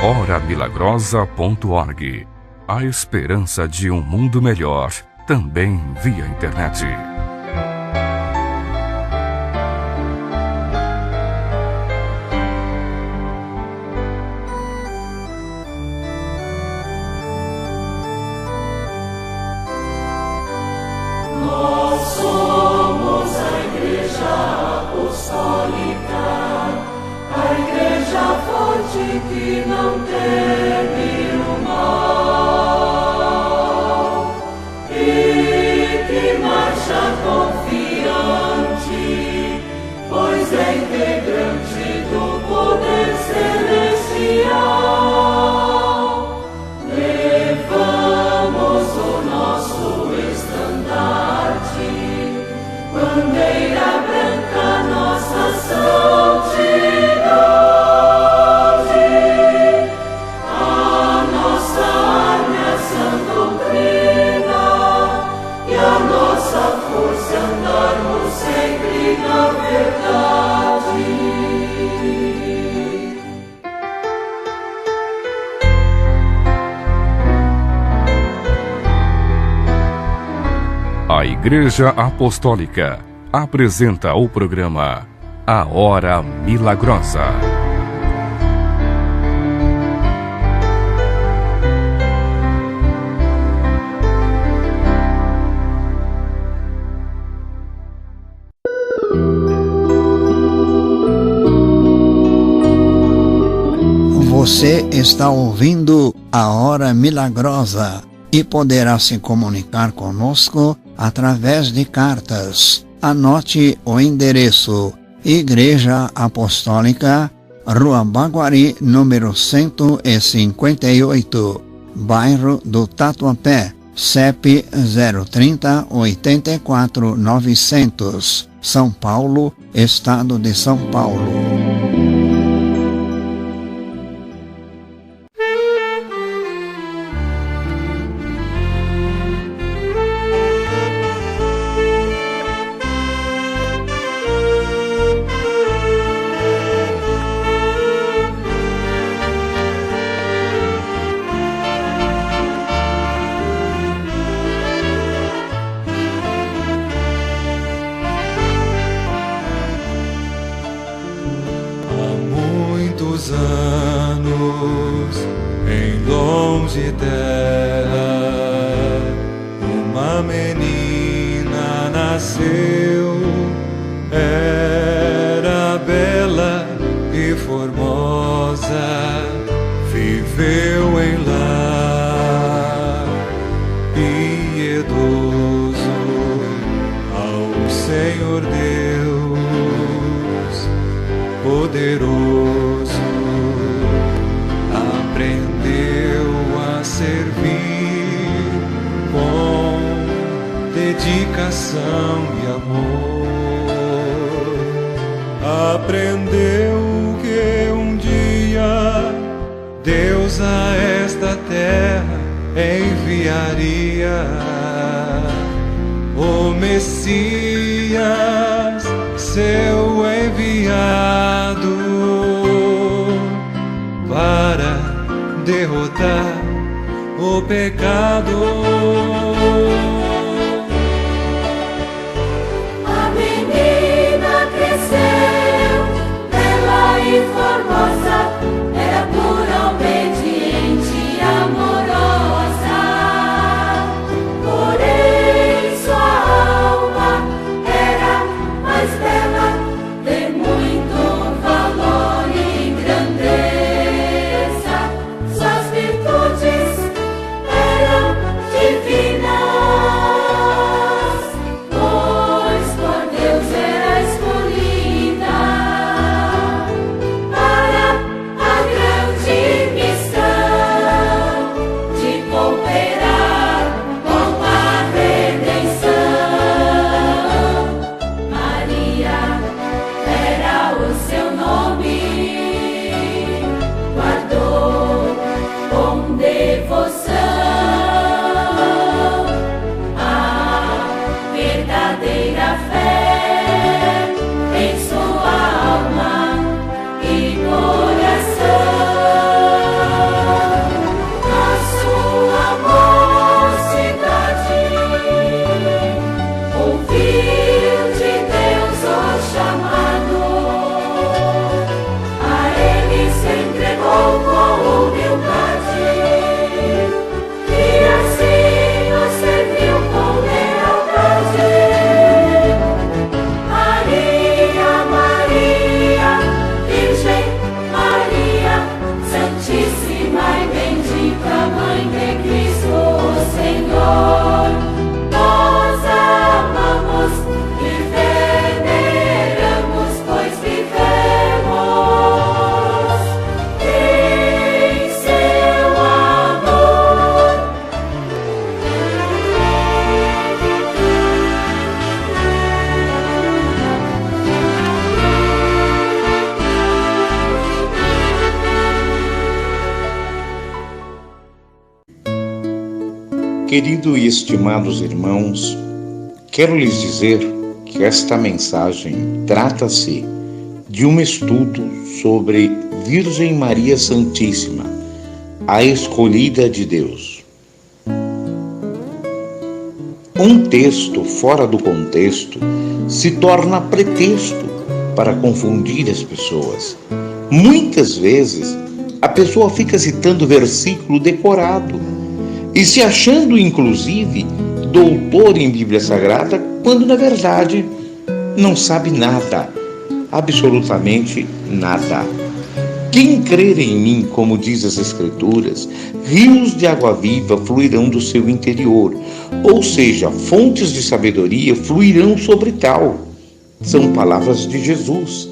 horamilagrosa.org. A esperança de um mundo melhor, também via internet. Nós somos a Igreja Apostólica, a Igreja forte que não teme o mal e que marcha confiante, pois é integrante do poder celestial. Levamos o nosso estandarte, bandeira branca, nossa santidade, a nossa arma é a sã doutrina e a nossa força é andarmos sempre na verdade. A Igreja Apostólica apresenta o programa A Hora Milagrosa. Você está ouvindo A Hora Milagrosa e poderá se comunicar conosco através de cartas. Anote o endereço: Igreja Apostólica, Rua Baguari, número 158, bairro do Tatuapé, CEP 030 84 900, São Paulo, Estado de São Paulo. Anos em longe terra, uma menina nasceu, era bela e formosa, viveu em lar piedoso ao Senhor Deus poderoso. Aprendeu a servir com dedicação e amor. Aprendeu que um dia Deus a esta terra enviaria o Messias, seu enviado, para derrotar o pecado. A menina cresceu, bela e formosa, era pura, obediente e amorosa. Porém sua alma era mais bela, de muito valor e grandeza. Suas virtudes eram divinas. Querido e estimados irmãos, quero lhes dizer que esta mensagem trata-se de um estudo sobre Virgem Maria Santíssima, a escolhida de Deus. Um texto fora do contexto se torna pretexto para confundir as pessoas. Muitas vezes, a pessoa fica citando versículo decorado e se achando, inclusive, doutor em Bíblia Sagrada, quando, na verdade, não sabe nada, absolutamente nada. Quem crer em mim, como diz as Escrituras, rios de água viva fluirão do seu interior, ou seja, fontes de sabedoria fluirão sobre tal. São palavras de Jesus.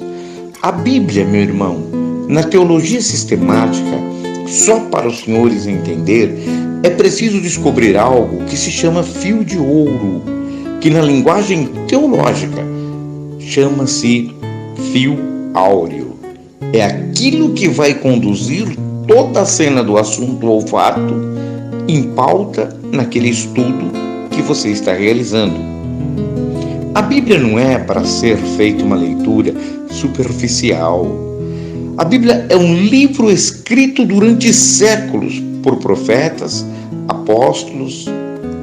A Bíblia, meu irmão, na teologia sistemática, só para os senhores entender, é preciso descobrir algo que se chama fio de ouro, que na linguagem teológica chama-se fio áureo. É aquilo que vai conduzir toda a cena do assunto ou fato em pauta naquele estudo que você está realizando. A Bíblia não é para ser feita uma leitura superficial. A Bíblia é um livro escrito durante séculos por profetas, apóstolos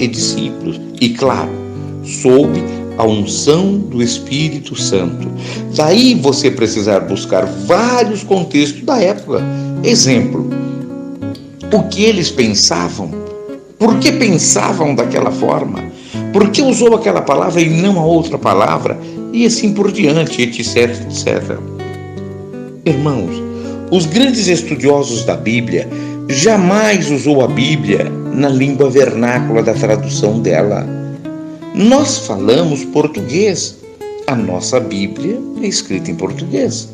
e discípulos. E, claro, sob a unção do Espírito Santo. Daí você precisar buscar vários contextos da época. Exemplo, o que eles pensavam, por que pensavam daquela forma, por que usou aquela palavra e não a outra palavra, e assim por diante, etc, etc. Irmãos, os grandes estudiosos da Bíblia jamais usou a Bíblia na língua vernácula da tradução dela. Nós falamos português. A nossa Bíblia é escrita em português.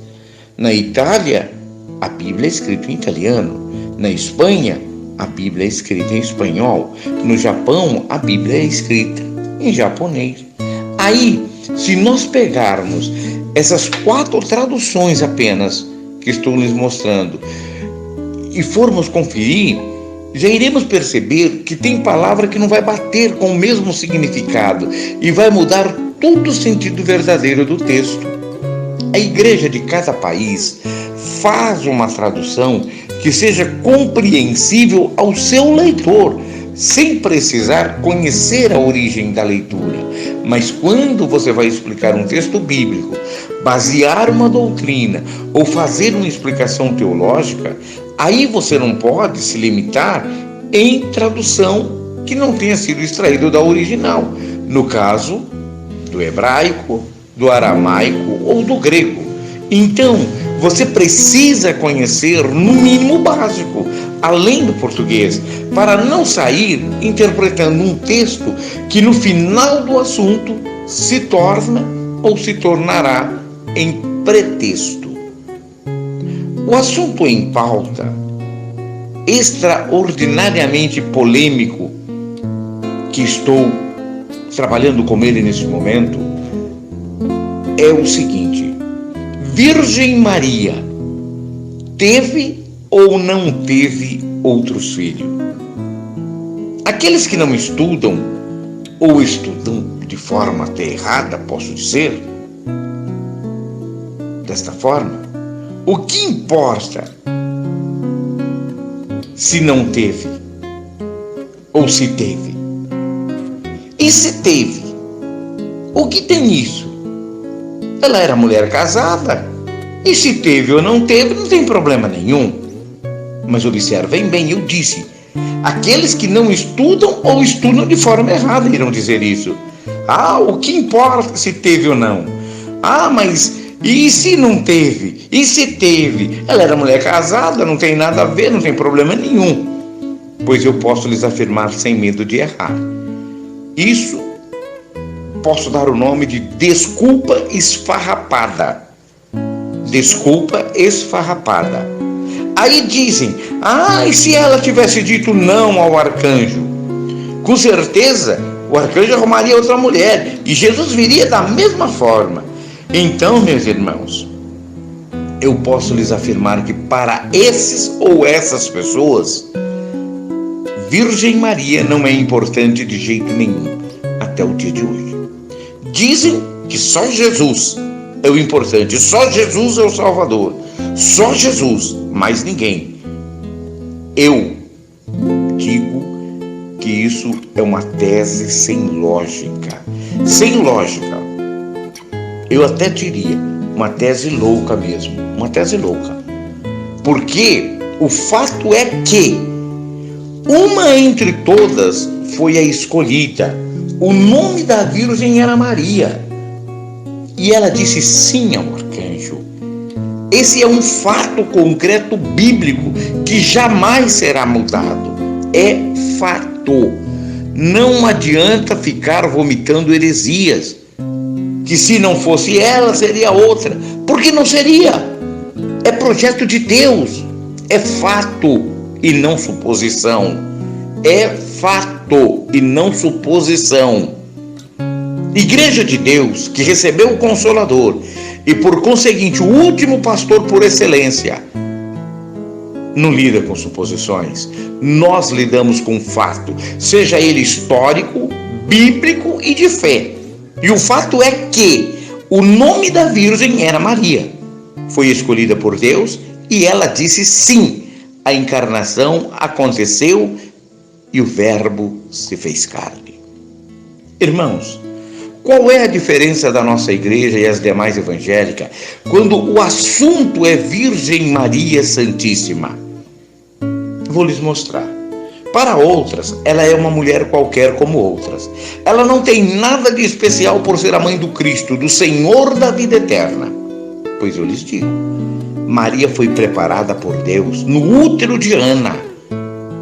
Na Itália, a Bíblia é escrita em italiano. Na Espanha, a Bíblia é escrita em espanhol. No Japão, a Bíblia é escrita em japonês. Aí, se nós pegarmos essas 4 traduções apenas que estou lhes mostrando e formos conferir, já iremos perceber que tem palavra que não vai bater com o mesmo significado e vai mudar todo o sentido verdadeiro do texto. A igreja de cada país faz uma tradução que seja compreensível ao seu leitor, sem precisar conhecer a origem da leitura. Mas quando você vai explicar um texto bíblico, basear uma doutrina ou fazer uma explicação teológica, aí você não pode se limitar em tradução que não tenha sido extraído da original. No caso, do hebraico, do aramaico ou do grego. Então, você precisa conhecer, no mínimo básico, além do português, para não sair interpretando um texto que no final do assunto se torna ou se tornará em pretexto. O assunto em pauta, extraordinariamente polêmico, que estou trabalhando com ele nesse momento, é o seguinte: Virgem Maria teve ou não teve outros filhos? Aqueles que não estudam, ou estudam de forma até errada, posso dizer, desta forma, o que importa se não teve ou se teve? E se teve? O que tem isso? Ela era mulher casada, e se teve ou não teve, não tem problema nenhum. Mas observem bem, eu disse, aqueles que não estudam ou estudam de forma errada irão dizer isso. Ah, o que importa se teve ou não? Ah, mas e se não teve? E se teve? Ela era mulher casada, não tem nada a ver, não tem problema nenhum. Pois eu posso lhes afirmar sem medo de errar. Isso posso dar o nome de desculpa esfarrapada. Desculpa esfarrapada. Aí dizem, e se ela tivesse dito não ao arcanjo? Com certeza, o arcanjo arrumaria outra mulher e Jesus viria da mesma forma. Então, meus irmãos, eu posso lhes afirmar que para esses ou essas pessoas, Virgem Maria não é importante de jeito nenhum até o dia de hoje. Dizem que só Jesus é o importante, só Jesus é o Salvador, só Jesus, mais ninguém. Eu digo que isso é uma tese sem lógica. Sem lógica. Eu até diria uma tese louca mesmo, uma tese louca. Porque o fato é que uma entre todas foi a escolhida. O nome da Virgem era Maria. E ela disse sim ao arcanjo. Esse é um fato concreto bíblico que jamais será mudado. É fato. Não adianta ficar vomitando heresias. Que se não fosse ela, seria outra. Porque não seria. É projeto de Deus. É fato e não suposição. É fato e não suposição. Igreja de Deus que recebeu o Consolador e por conseguinte o último pastor por excelência, não lida com suposições. Nós lidamos com fato, seja ele histórico, bíblico e de fé. E o fato é que o nome da Virgem era Maria. Foi escolhida por Deus e ela disse sim. A encarnação aconteceu e o Verbo se fez carne. Irmãos, qual é a diferença da nossa igreja e as demais evangélicas quando o assunto é Virgem Maria Santíssima? Vou lhes mostrar. Para outras, ela é uma mulher qualquer como outras. Ela não tem nada de especial por ser a mãe do Cristo, do Senhor da vida eterna. Pois eu lhes digo, Maria foi preparada por Deus no útero de Ana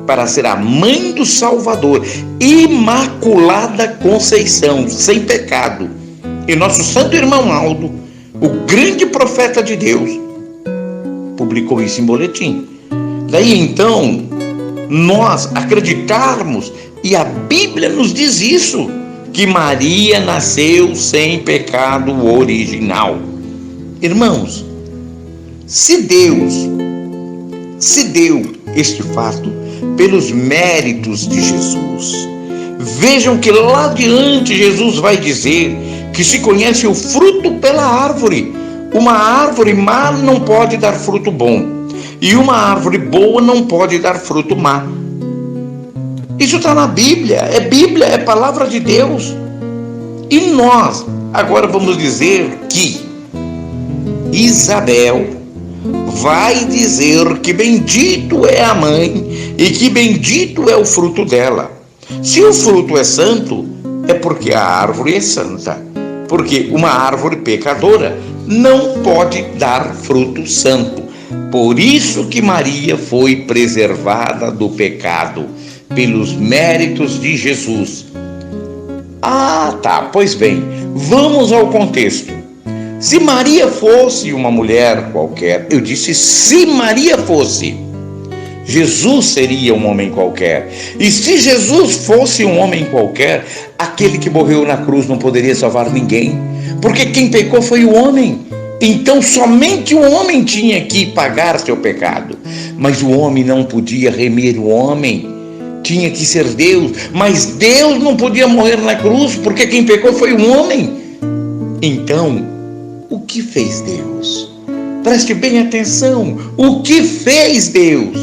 para ser a mãe do Salvador, Imaculada Conceição, sem pecado. E nosso santo irmão Aldo, o grande profeta de Deus, publicou isso em boletim. Daí então, nós acreditarmos, e a Bíblia nos diz isso, que Maria nasceu sem pecado original. Irmãos, se deu este fato pelos méritos de Jesus. Vejam que lá adiante Jesus vai dizer que se conhece o fruto pela árvore. Uma árvore má não pode dar fruto bom, e uma árvore boa não pode dar fruto má. Isso está na Bíblia, é palavra de Deus. E nós agora vamos dizer que Isabel vai dizer que bendito é a mãe e que bendito é o fruto dela. Se o fruto é santo, é porque a árvore é santa. Porque uma árvore pecadora não pode dar fruto santo. Por isso que Maria foi preservada do pecado, pelos méritos de Jesus. Ah, tá, pois bem, vamos ao contexto. Se Maria fosse uma mulher qualquer, eu disse se Maria fosse, Jesus seria um homem qualquer. E se Jesus fosse um homem qualquer, aquele que morreu na cruz não poderia salvar ninguém, porque quem pecou foi o homem. Então somente o homem tinha que pagar seu pecado, mas o homem não podia remir o homem, tinha que ser Deus, mas Deus não podia morrer na cruz, porque quem pecou foi o homem. Então, o que fez Deus? Preste bem atenção, o que fez Deus?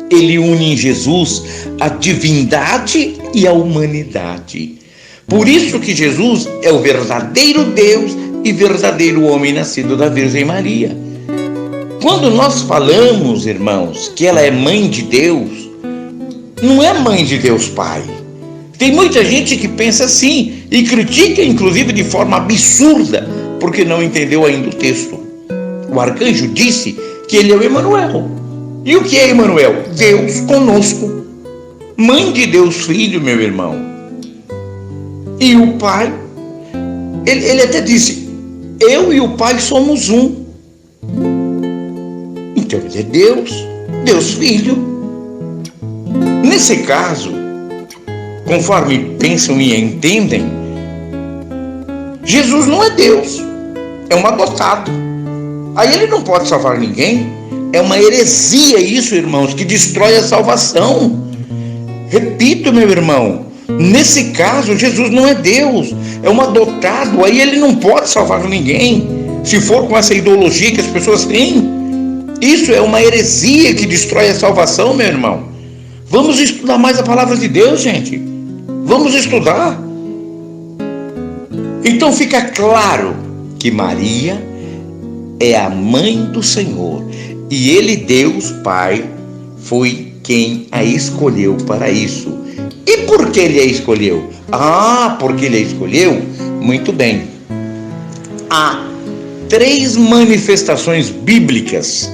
Ele une em Jesus a divindade e a humanidade. Por isso que Jesus é o verdadeiro Deus e verdadeiro homem nascido da Virgem Maria. Quando nós falamos, irmãos, que ela é mãe de Deus, não é mãe de Deus Pai. Tem muita gente que pensa assim e critica, inclusive, de forma absurda, porque não entendeu ainda o texto. O arcanjo disse que ele é o Emanuel. E o que é Emanuel? Deus conosco. Mãe de Deus Filho, meu irmão. E o Pai, ele até disse, eu e o Pai somos um. Então ele é Deus, Deus Filho. Nesse caso, conforme pensam e entendem, Jesus não é Deus, é um adotado. Aí ele não pode salvar ninguém. É uma heresia isso, irmãos, que destrói a salvação. Repito, meu irmão, nesse caso, Jesus não é Deus, é um adotado, aí ele não pode salvar ninguém. Se for com essa ideologia que as pessoas têm, isso é uma heresia que destrói a salvação, meu irmão. Vamos estudar mais a palavra de Deus, gente. Vamos estudar. Então fica claro que Maria é a mãe do Senhor e ele, Deus Pai, foi quem a escolheu para isso. E por que ele a escolheu? Porque ele a escolheu? Muito bem. Há 3 manifestações bíblicas.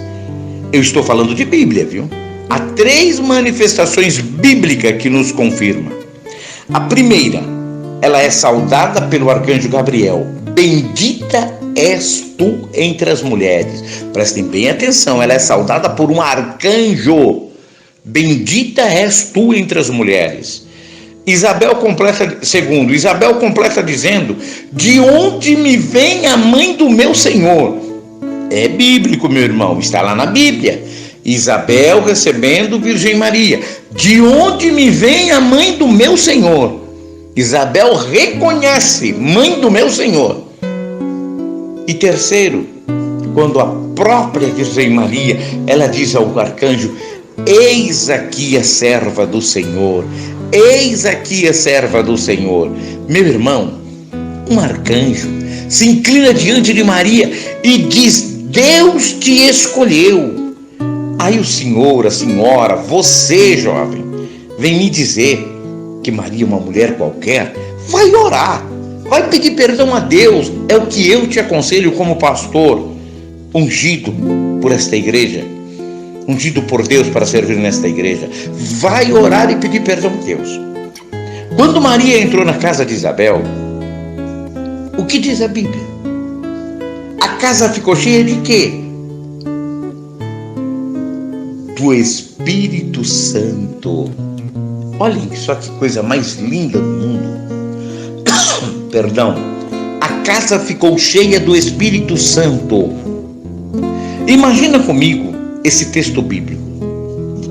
Eu estou falando de Bíblia, viu? Há 3 manifestações bíblicas que nos confirmam. A primeira, ela é saudada pelo arcanjo Gabriel. Bendita és tu entre as mulheres. Prestem bem atenção, ela é saudada por um arcanjo. Bendita és tu entre as mulheres. Isabel completa dizendo: de onde me vem a mãe do meu Senhor? É bíblico, meu irmão, está lá na Bíblia. Isabel recebendo Virgem Maria: de onde me vem a mãe do meu Senhor? Isabel reconhece: mãe do meu Senhor. E terceiro, quando a própria Virgem Maria, ela diz ao arcanjo: eis aqui a serva do Senhor, eis aqui a serva do Senhor. Meu irmão, um arcanjo se inclina diante de Maria e diz: Deus te escolheu. Aí o senhor, a senhora, você, jovem, vem me dizer que Maria é uma mulher qualquer? Vai orar, vai pedir perdão a Deus. É o que eu te aconselho como pastor, ungido por esta igreja, ungido por Deus para servir nesta igreja. Vai orar e pedir perdão a Deus. Quando Maria entrou na casa de Isabel, o que diz a Bíblia? A casa ficou cheia de quê? Do Espírito Santo. Olhem só que coisa mais linda do mundo. Perdão. A casa ficou cheia do Espírito Santo. Imagina comigo esse texto bíblico.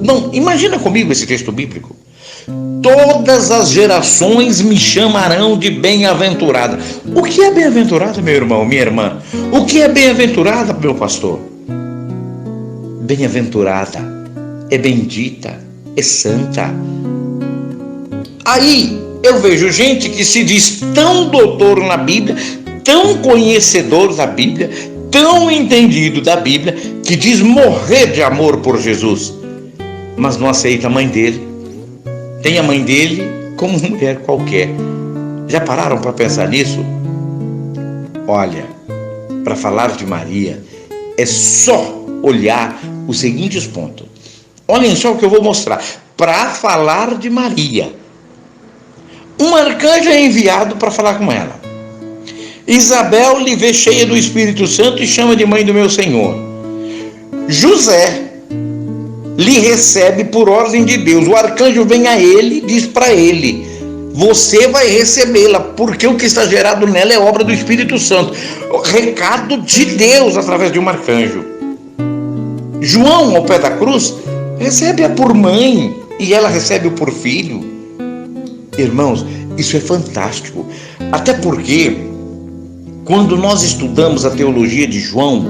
Não, imagina comigo esse texto bíblico. Todas as gerações me chamarão de bem-aventurada. O que é bem-aventurada, meu irmão, minha irmã? O que é bem-aventurada, meu pastor? Bem-aventurada é bendita, é santa. Aí eu vejo gente que se diz tão doutor na Bíblia, tão conhecedor da Bíblia, tão entendido da Bíblia, que diz morrer de amor por Jesus, mas não aceita a mãe dele. Tem a mãe dele como mulher qualquer. Já pararam para pensar nisso? Olha, para falar de Maria, é só olhar os seguintes pontos. Olhem só o que eu vou mostrar. Para falar de Maria, um arcanjo é enviado para falar com ela. Isabel lhe vê cheia do Espírito Santo e chama de mãe do meu Senhor. José lhe recebe por ordem de Deus. O arcanjo vem a ele e diz para ele: você vai recebê-la, porque o que está gerado nela é obra do Espírito Santo. O recado de Deus através de um arcanjo. João, ao pé da cruz, recebe-a por mãe e ela recebe-o por filho. Irmãos, isso é fantástico. Até porque, quando nós estudamos a teologia de João,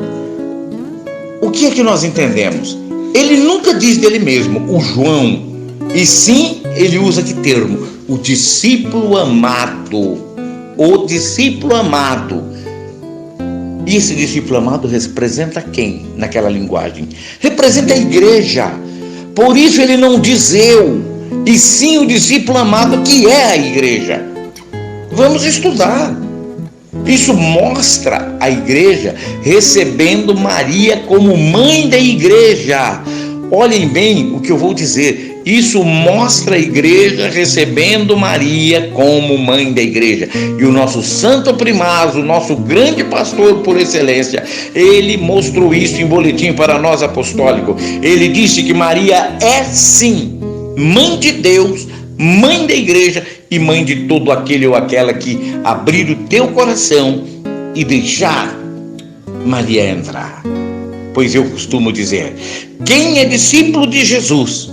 o que é que nós entendemos? Ele nunca diz dele mesmo, o João, e sim ele usa que termo? O discípulo amado. O discípulo amado. E esse discípulo amado representa quem naquela linguagem? Representa a igreja. Por isso ele não diz eu, e sim o discípulo amado, que é a igreja. Vamos estudar. Isso mostra a igreja recebendo Maria como mãe da igreja. Olhem bem o que eu vou dizer. Isso mostra a igreja recebendo Maria como mãe da igreja. E o nosso santo primaz, o nosso grande pastor por excelência, ele mostrou isso em boletim para nós apostólico. Ele disse que Maria é sim mãe de Deus, mãe da igreja e mãe de todo aquele ou aquela que abrir o teu coração e deixar Maria entrar. Pois eu costumo dizer, quem é discípulo de Jesus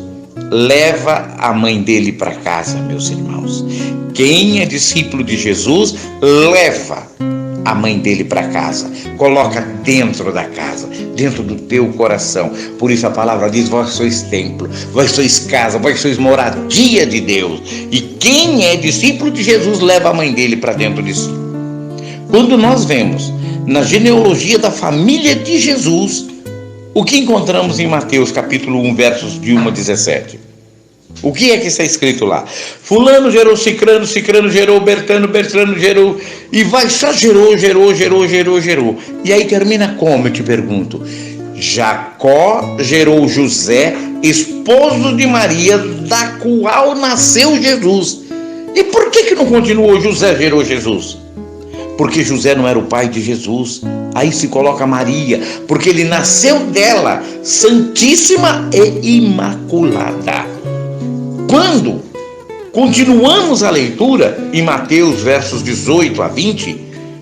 leva a mãe dele para casa, meus irmãos. Quem é discípulo de Jesus, leva a mãe dele para casa, coloca dentro da casa, dentro do teu coração. Por isso a palavra diz: vós sois templo, vós sois casa, vós sois moradia de Deus. E quem é discípulo de Jesus leva a mãe dele para dentro de si. Quando nós vemos na genealogia da família de Jesus, o que encontramos em Mateus capítulo 1, versos de 1 a 17? O que é que está escrito lá? Fulano gerou Cicrano, Cicrano gerou Bertano, Bertano gerou... E vai só gerou. E aí termina como, eu te pergunto? Jacó gerou José, esposo de Maria, da qual nasceu Jesus. E por que não continuou José gerou Jesus? Porque José não era o pai de Jesus. Aí se coloca Maria, porque ele nasceu dela, santíssima e imaculada. Quando continuamos a leitura em Mateus versos 18 a 20,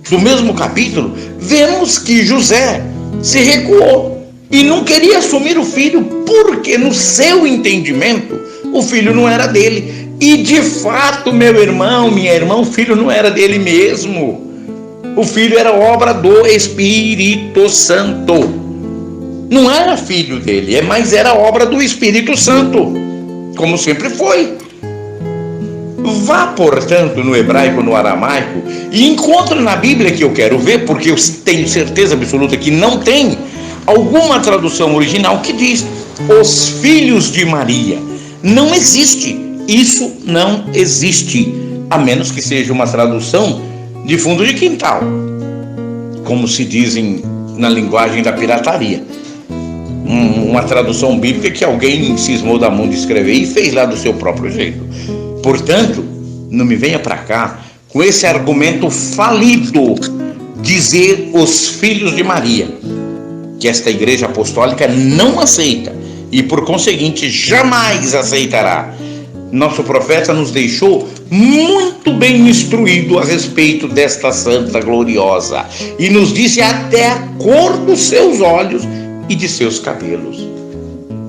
do mesmo capítulo, vemos que José se recuou e não queria assumir o filho, porque no seu entendimento o filho não era dele. E de fato, meu irmão, minha irmã, o filho não era dele mesmo. O filho era obra do Espírito Santo. Não era filho dele, mas era obra do Espírito Santo, como sempre foi. Vá, portanto, no hebraico, no aramaico, e encontre na Bíblia, que eu quero ver, porque eu tenho certeza absoluta que não tem alguma tradução original que diz os filhos de Maria. Não existe. Isso não existe, a menos que seja uma tradução de fundo de quintal, como se dizem na linguagem da pirataria. Uma tradução bíblica que alguém cismou da mão de escrever e fez lá do seu próprio jeito. Portanto, não me venha para cá com esse argumento falido, dizer os filhos de Maria, que esta igreja apostólica não aceita e por conseguinte jamais aceitará. Nosso profeta nos deixou muito bem instruído a respeito desta santa gloriosa e nos disse até a cor dos seus olhos e de seus cabelos.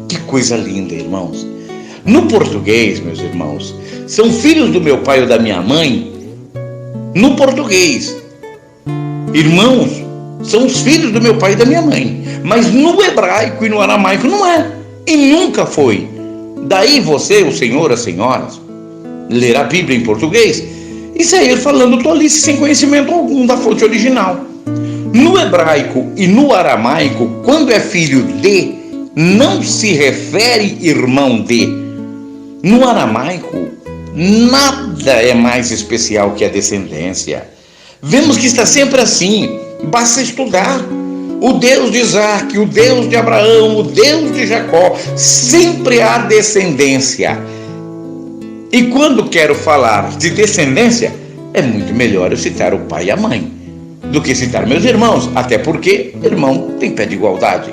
Que coisa linda, irmãos! No português, meus irmãos, são filhos do meu pai ou da minha mãe. No português, irmãos, são os filhos do meu pai e da minha mãe. Mas no hebraico e no aramaico não é, e nunca foi. Daí você, o senhor, as senhoras, ler a Bíblia em português e sair falando tolice sem conhecimento algum da fonte original. No hebraico e no aramaico, quando é filho de, não se refere irmão de. No aramaico, nada é mais especial que a descendência. Vemos que está sempre assim, basta estudar. O Deus de Isaac, o Deus de Abraão, o Deus de Jacó, sempre há descendência. E quando quero falar de descendência, é muito melhor eu citar o pai e a mãe do que citar meus irmãos, até porque irmão tem pé de igualdade.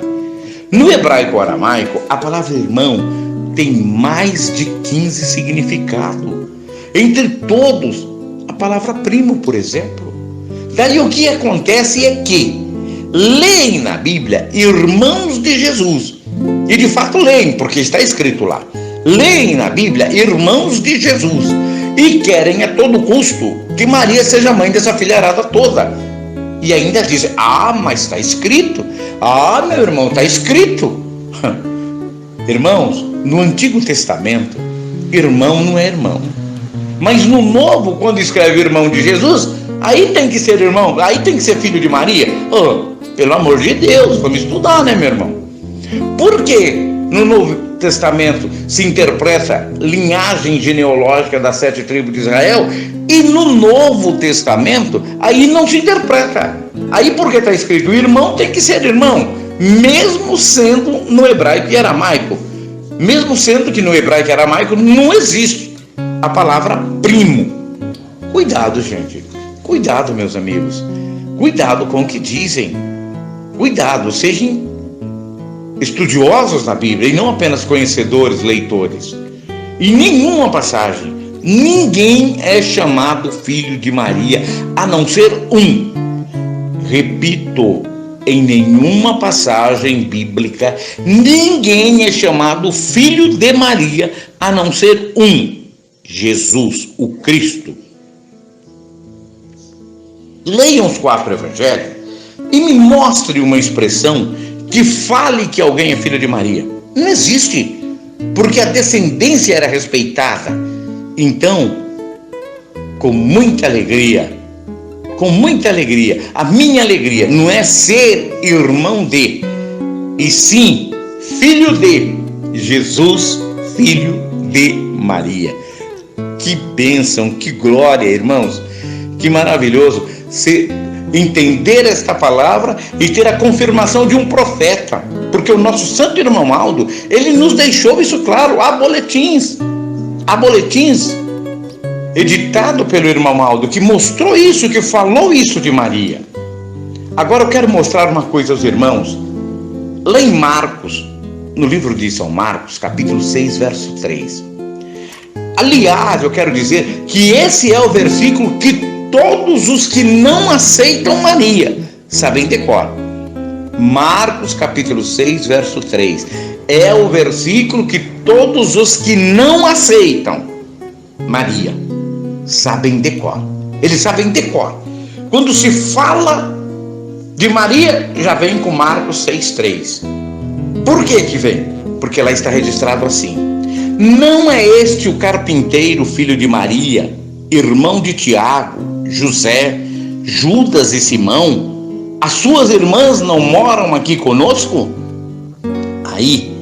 No hebraico aramaico, a palavra irmão tem mais de 15 significados. Entre todos, a palavra primo, por exemplo. Daí o que acontece é que leem na Bíblia irmãos de Jesus, e de fato leem, porque está escrito lá. Leem na Bíblia irmãos de Jesus e querem a todo custo que Maria seja mãe dessa filharada toda. E ainda dizem: mas está escrito. Meu irmão, está escrito. Irmãos, no Antigo Testamento, irmão não é irmão. Mas no Novo, quando escreve irmão de Jesus, aí tem que ser irmão, aí tem que ser filho de Maria. Pelo amor de Deus, vamos estudar, né, meu irmão? Por que no Novo Testamento se interpreta linhagem genealógica das 7 tribos de Israel e no Novo Testamento aí não se interpreta? Aí porque está escrito irmão, tem que ser irmão, mesmo sendo no hebraico e aramaico, mesmo sendo que no hebraico e aramaico não existe a palavra primo. Cuidado, gente, cuidado, meus amigos, cuidado com o que dizem. Cuidado, sejam estudiosos na Bíblia e não apenas conhecedores, leitores. Em nenhuma passagem, ninguém é chamado filho de Maria, a não ser um. Repito, em nenhuma passagem bíblica, ninguém é chamado filho de Maria, a não ser um, Jesus, o Cristo. Leiam os 4 evangelhos e me mostre uma expressão que fale que alguém é filho de Maria. Não existe, porque a descendência era respeitada. Então, com muita alegria, a minha alegria não é ser irmão de, e sim filho de Jesus, filho de Maria. Que bênção, que glória, irmãos, que maravilhoso se entender esta palavra e ter a confirmação de um profeta, porque o nosso santo irmão Aldo, ele nos deixou isso claro. Há boletins editado pelo irmão Aldo, que mostrou isso, que falou isso de Maria. Agora eu quero mostrar uma coisa aos irmãos. Lá em Marcos, no livro de São Marcos, capítulo 6, verso 3. Aliás, eu quero dizer que esse é o versículo que todos os que não aceitam Maria sabem de cor. Marcos, capítulo 6, verso 3. É o versículo que todos os que não aceitam Maria sabem de cor. Eles sabem de cor. Quando se fala de Maria, já vem com Marcos 6,3. Por que vem? Porque lá está registrado assim: não é este o carpinteiro, filho de Maria, irmão de Tiago, José, Judas e Simão? As suas irmãs não moram aqui conosco? Aí,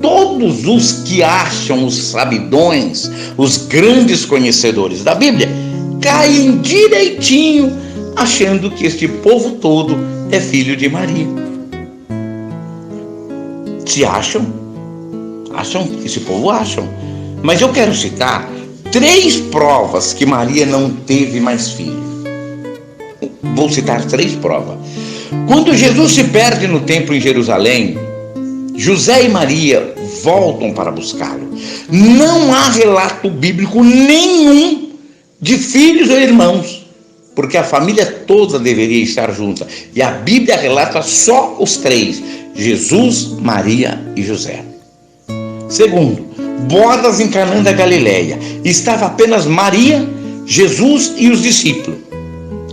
todos os que acham os sabidões, os grandes conhecedores da Bíblia, caem direitinho, achando que este povo todo é filho de Maria. Se acham, esse povo acham. Mas eu quero citar 3 provas que Maria não teve mais filho. Vou citar 3 provas. Quando Jesus se perde no templo em Jerusalém, José e Maria voltam para buscá-lo. Não há relato bíblico nenhum de filhos ou irmãos, porque a família toda deveria estar junta. E a Bíblia relata só os 3, Jesus, Maria e José. Segundo, bodas em Canaã da Galileia. Estava apenas Maria, Jesus e os discípulos.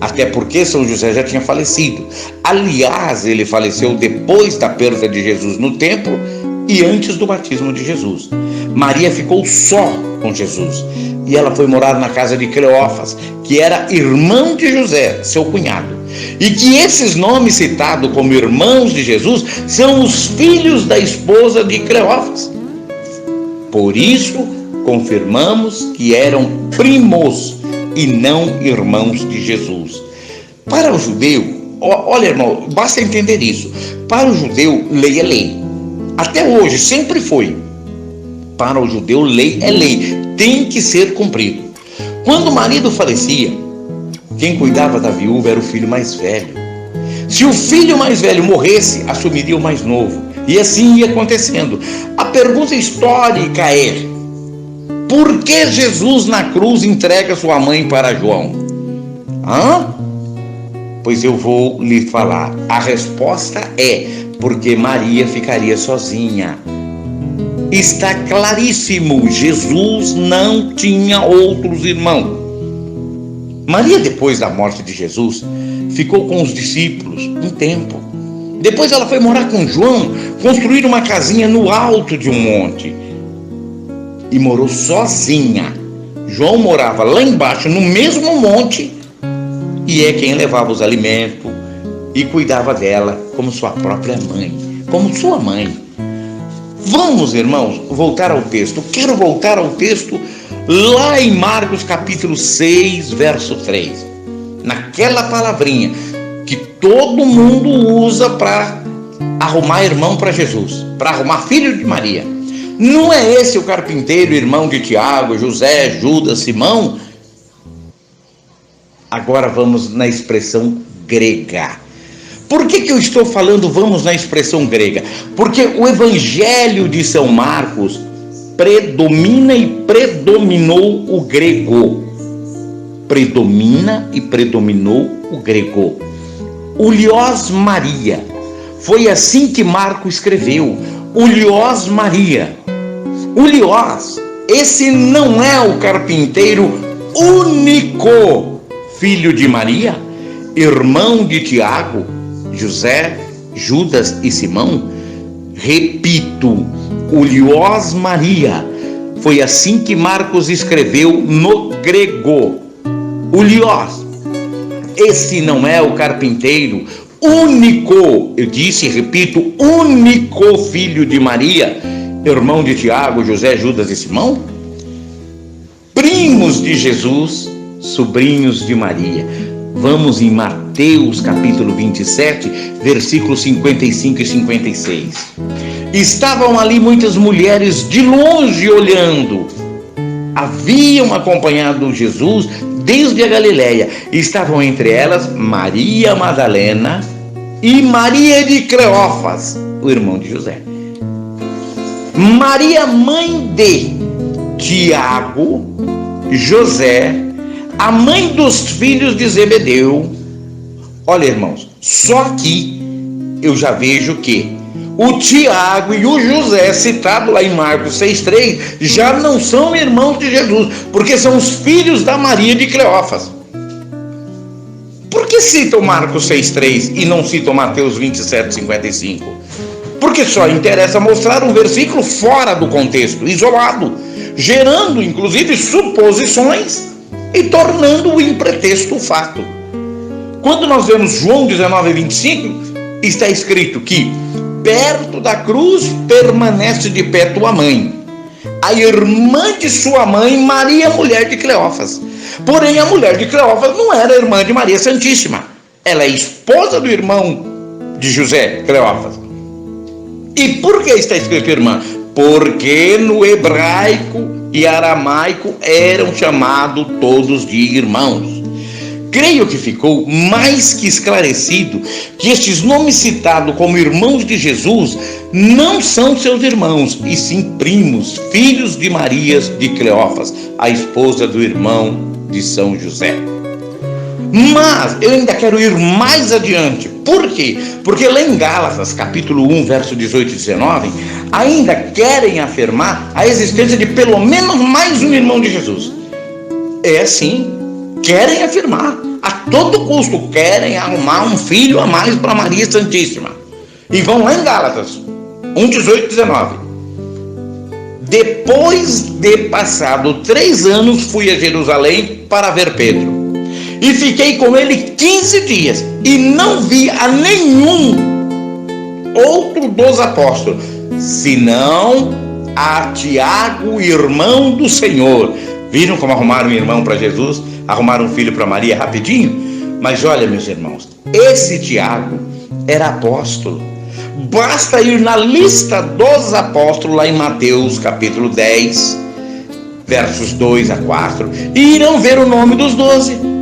Até porque São José já tinha falecido. Aliás, ele faleceu depois da perda de Jesus no templo e antes do batismo de Jesus. Maria ficou só com Jesus e ela foi morar na casa de Cleófas, que era irmão de José, seu cunhado. E que esses nomes citados como irmãos de Jesus são os filhos da esposa de Cleófas. Por isso, confirmamos que eram primos e não irmãos de Jesus. Para o judeu, olha, irmão, basta entender isso. Para o judeu, lei é lei. Até hoje, sempre foi. Para o judeu, lei é lei. Tem que ser cumprido. Quando o marido falecia, quem cuidava da viúva era o filho mais velho. Se o filho mais velho morresse, assumiria o mais novo. E assim ia acontecendo. A pergunta histórica é: por que Jesus na cruz entrega sua mãe para João? Pois eu vou lhe falar. A resposta é: porque Maria ficaria sozinha. Está claríssimo, Jesus não tinha outros irmãos. Maria, depois da morte de Jesus, ficou com os discípulos um tempo. Depois ela foi morar com João, construir uma casinha no alto de um monte. E morou sozinha. João morava lá embaixo, no mesmo monte, e é quem levava os alimentos e cuidava dela como sua própria mãe, como sua mãe. Vamos, irmãos, voltar ao texto. Quero voltar ao texto lá em Marcos capítulo 6, verso 3. Naquela palavrinha que todo mundo usa para arrumar irmão para Jesus, para arrumar filho de Maria. Não é esse o carpinteiro, irmão de Tiago, José, Judas, Simão? Agora vamos na expressão grega. Por que eu estou falando vamos na expressão grega? Porque o Evangelho de São Marcos predomina e predominou o grego. Predomina e predominou o grego. Ulioz Maria. Foi assim que Marco escreveu, Ulioz Maria. Ulioz, esse não é o carpinteiro único filho de Maria, irmão de Tiago, José, Judas e Simão? Repito, Ulioz Maria. Foi assim que Marcos escreveu no grego. Ulioz, esse não é o carpinteiro único, eu disse e repito, único filho de Maria, irmão de Tiago, José, Judas e Simão? Primos de Jesus, sobrinhos de Maria. Vamos em Mateus capítulo 27, versículos 55 e 56. Estavam ali muitas mulheres de longe olhando. Haviam acompanhado Jesus desde a Galileia. Estavam entre elas Maria Madalena e Maria de Cleófas, o irmão de José. Maria, mãe de Tiago, José, a mãe dos filhos de Zebedeu. Olha, irmãos, só aqui eu já vejo que o Tiago e o José, citado lá em Marcos 6,3, já não são irmãos de Jesus, porque são os filhos da Maria de Cleófas. Por que citam Marcos 6,3 e não citam Mateus 27,55? Porque só interessa mostrar um versículo fora do contexto, isolado, gerando inclusive suposições e tornando em pretexto o fato. Quando nós vemos João 19,25, está escrito que perto da cruz permanece de pé tua mãe, a irmã de sua mãe, Maria, mulher de Cleófas. Porém, a mulher de Cleófas não era irmã de Maria Santíssima. Ela é esposa do irmão de José, Cleófas. E por que está escrito irmã? Porque no hebraico e aramaico eram chamados todos de irmãos. Creio que ficou mais que esclarecido que estes nomes citados como irmãos de Jesus não são seus irmãos, e sim primos, filhos de Maria de Cleófas, a esposa do irmão de São José. Mas eu ainda quero ir mais adiante. Por quê? Porque lá em Gálatas, capítulo 1, verso 18 e 19, ainda querem afirmar a existência de pelo menos mais um irmão de Jesus. É sim. Querem afirmar, a todo custo, querem arrumar um filho a mais para Maria Santíssima. E vão lá em Gálatas 1, 18 e 19. Depois de passado 3 anos, fui a Jerusalém para ver Pedro. E fiquei com ele 15 dias, e não vi a nenhum outro dos apóstolos, senão a Tiago, irmão do Senhor. Viram como arrumaram um irmão para Jesus? Arrumaram um filho para Maria rapidinho? Mas olha, meus irmãos, esse Tiago era apóstolo. Basta ir na lista dos apóstolos lá em Mateus capítulo 10, versos 2 a 4, e irão ver o nome dos 12.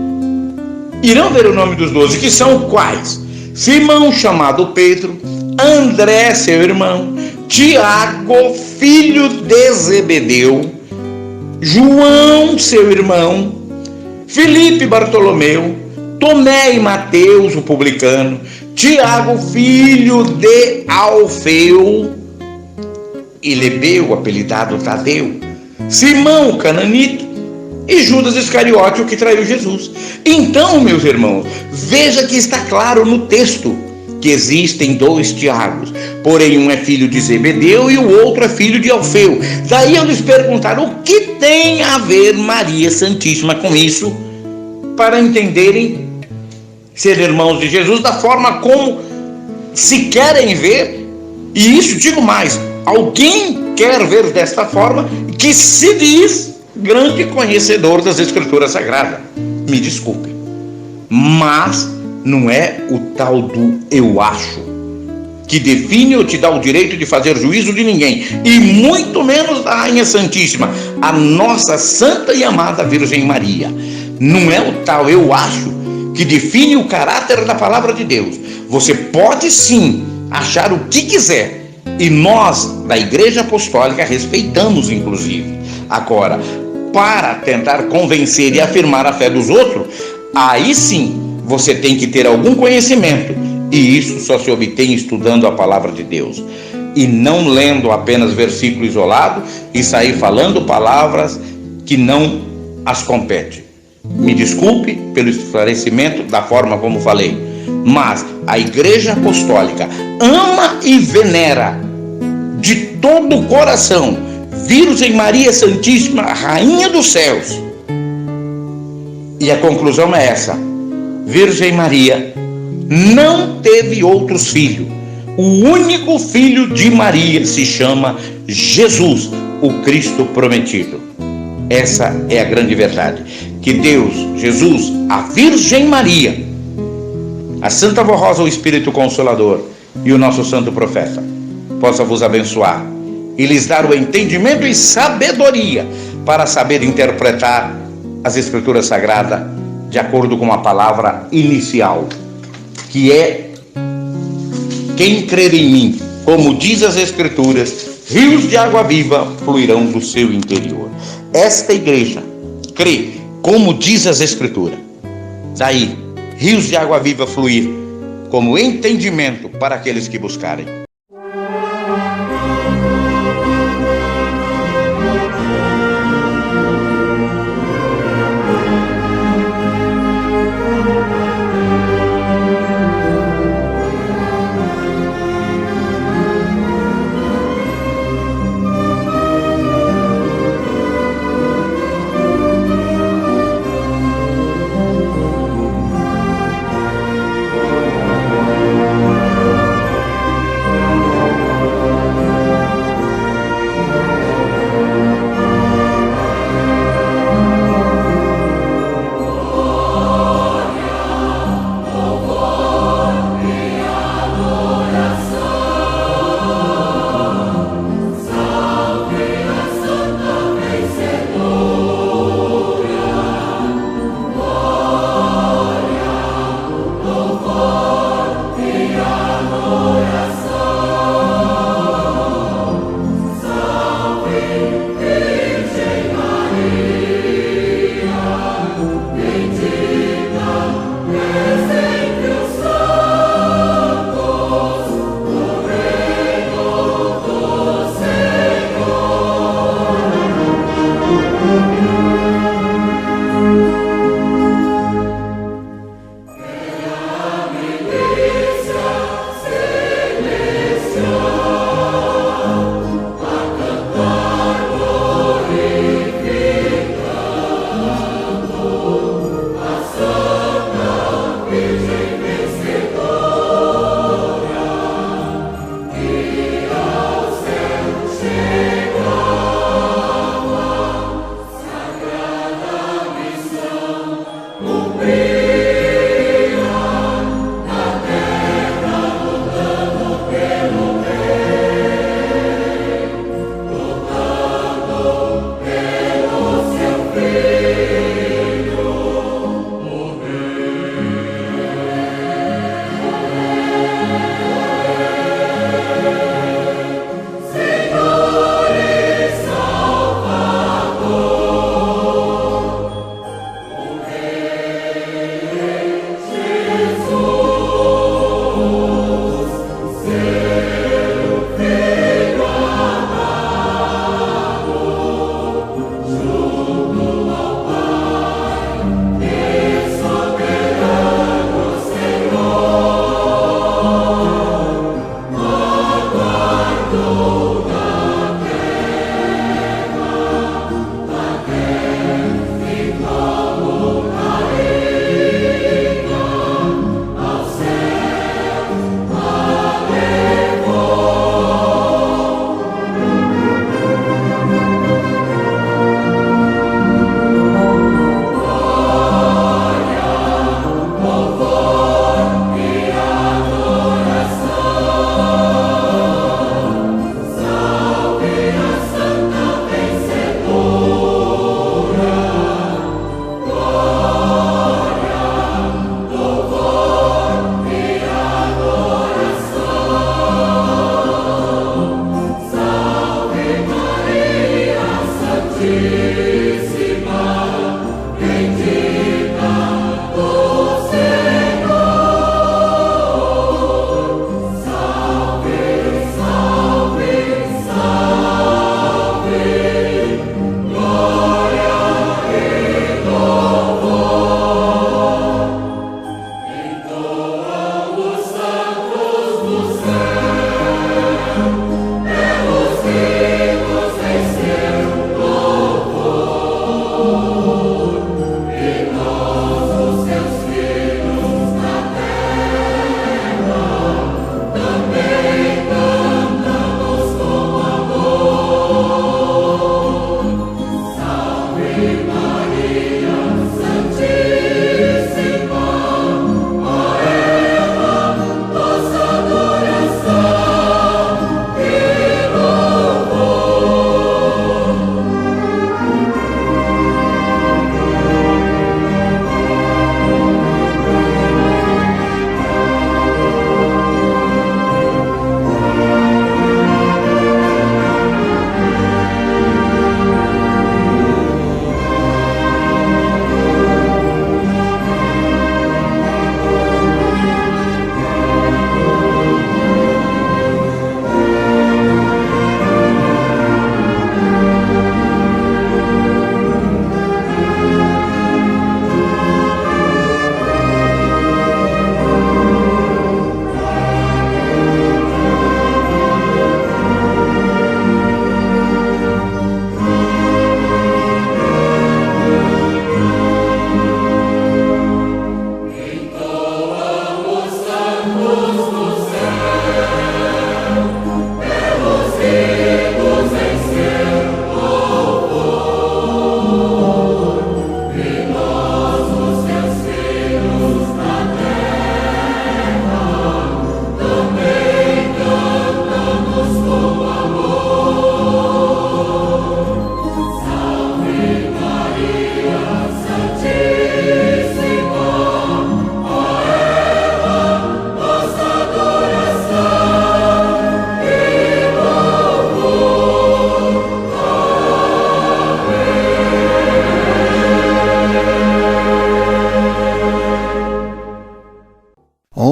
Irão ver o nome dos 12, que são quais? Simão, chamado Pedro, André, seu irmão, Tiago, filho de Zebedeu, João, seu irmão, Filipe, Bartolomeu, Tomé e Mateus, o publicano, Tiago, filho de Alfeu, e Lebeu, apelidado Tadeu, Simão, o cananita, e Judas Iscariote, o que traiu Jesus. Então, meus irmãos, veja que está claro no texto que existem 2 Tiagos, porém um é filho de Zebedeu e o outro é filho de Alfeu. Daí eu lhes perguntaram o que tem a ver Maria Santíssima com isso, para entenderem ser irmãos de Jesus da forma como se querem ver. E isso, digo mais, alguém quer ver desta forma que se diz grande conhecedor das Escrituras Sagradas. Me desculpe, mas não é o tal do eu acho que define ou te dá o direito de fazer juízo de ninguém, e muito menos da Rainha Santíssima, a nossa santa e amada Virgem Maria. Não é o tal eu acho que define o caráter da palavra de Deus. Você pode sim achar o que quiser, e nós da Igreja Apostólica respeitamos inclusive. Agora, para tentar convencer e afirmar a fé dos outros, aí sim você tem que ter algum conhecimento, e isso só se obtém estudando a palavra de Deus, e não lendo apenas versículo isolado e sair falando palavras que não as compete. Me desculpe pelo esclarecimento da forma como falei, mas a Igreja Apostólica ama e venera de todo o coração Virgem Maria Santíssima, Rainha dos Céus. E a conclusão é essa: Virgem Maria não teve outros filhos. O único filho de Maria se chama Jesus, o Cristo prometido. Essa é a grande verdade. Que Deus, Jesus, a Virgem Maria, a Santa Vó Rosa, o Espírito Consolador e o nosso Santo Profeta possa vos abençoar e lhes dar o entendimento e sabedoria para saber interpretar as Escrituras Sagradas de acordo com a palavra inicial, que é: quem crer em mim, como diz as Escrituras, rios de água viva fluirão do seu interior. Esta igreja crê, como diz as Escrituras. Daí, rios de água viva fluir como entendimento para aqueles que buscarem.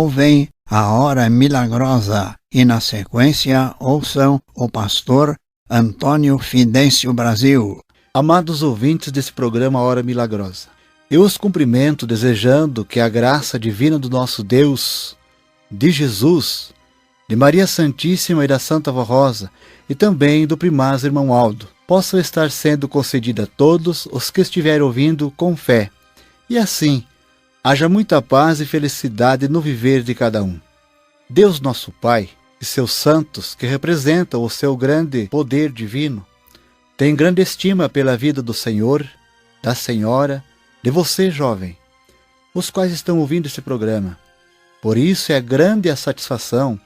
ouvem a Hora Milagrosa e, na sequência, ouçam o pastor Antônio Fidêncio Brasil. Amados ouvintes desse programa Hora Milagrosa, eu os cumprimento desejando que a graça divina do nosso Deus, de Jesus, de Maria Santíssima e da Santa Vó Rosa, e também do primaz irmão Aldo, possam estar sendo concedida a todos os que estiverem ouvindo com fé, e assim haja muita paz e felicidade no viver de cada um. Deus nosso Pai e seus santos, que representam o seu grande poder divino, tem grande estima pela vida do Senhor, da Senhora, de você, jovem, os quais estão ouvindo esse programa. Por isso é grande a satisfação